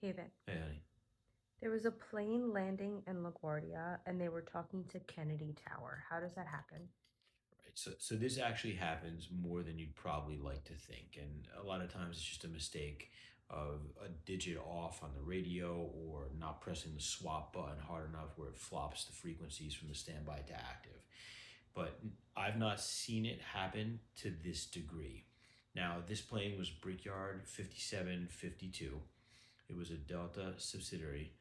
Hey Vin. Hey, honey. There was a plane landing in LaGuardia and they were talking to Kennedy Tower. How does that happen? Right. So this actually happens more than you'd probably like to think, and a lot of times it's just a mistake of a digit off on the radio or not pressing the swap button hard enough where it flops the frequencies from the standby to active. But I've not seen it happen to this degree. Now, this plane was Brickyard 5752. It was a Delta subsidiary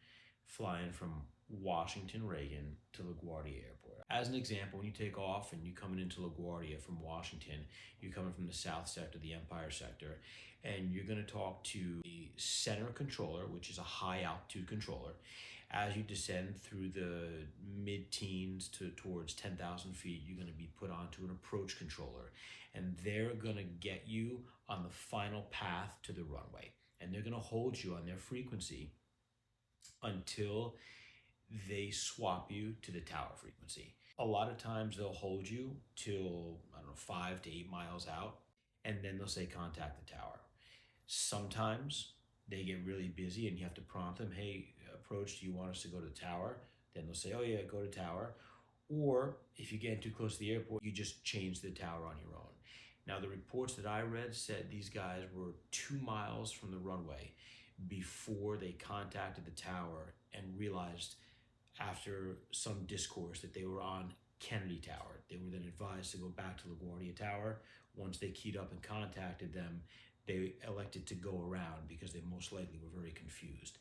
flying from Washington Reagan to LaGuardia Airport. As an example, when you take off and you're coming into LaGuardia from Washington, you're coming from the south sector, the Empire sector, and you're going to talk to the center controller, which is a high altitude controller. As you descend through the mid teens to towards 10,000 feet, you're going to be put onto an approach controller, and they're going to get you on the final path to the runway. And they're going to hold you on their frequency until they swap you to the tower frequency. A lot of times they'll hold you till, I don't know, 5 to 8 miles out, and then they'll say contact the tower. Sometimes they get really busy and you have to prompt them, hey, approach, do you want us to go to the tower? Then they'll say, oh, yeah, go to tower. Or if you're getting too close to the airport, you just change the tower on your own. Now, the reports that I read said these guys were 2 miles from the runway before they contacted the tower and realized after some discourse that they were on Kennedy Tower. They were then advised to go back to LaGuardia Tower. Once they keyed up and contacted them, they elected to go around because they most likely were very confused.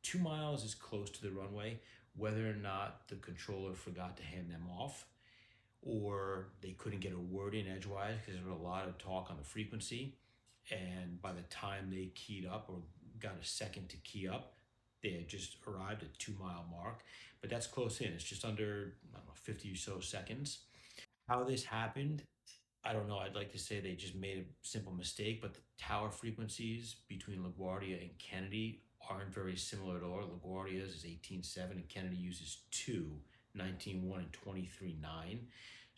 2 miles is close to the runway. Whether or not the controller forgot to hand them off or they couldn't get a word in edgewise because there was a lot of talk on the frequency, and by the time they keyed up or got a second to key up, they had just arrived at 2 mile mark. But that's close in. It's just under, I don't know, 50 or so seconds. How this happened, I don't know. I'd like to say they just made a simple mistake, but the tower frequencies between LaGuardia and Kennedy aren't very similar at all. LaGuardia's is 18.7 and Kennedy uses 2, 19.1 and 23.9.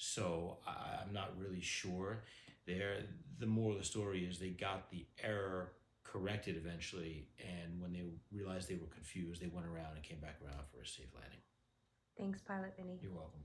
So I'm not really sure there. The moral of the story is they got the error corrected eventually, and when they realized they were confused, they went around and came back around for a safe landing. Thanks, Pilot Vinny. You're welcome.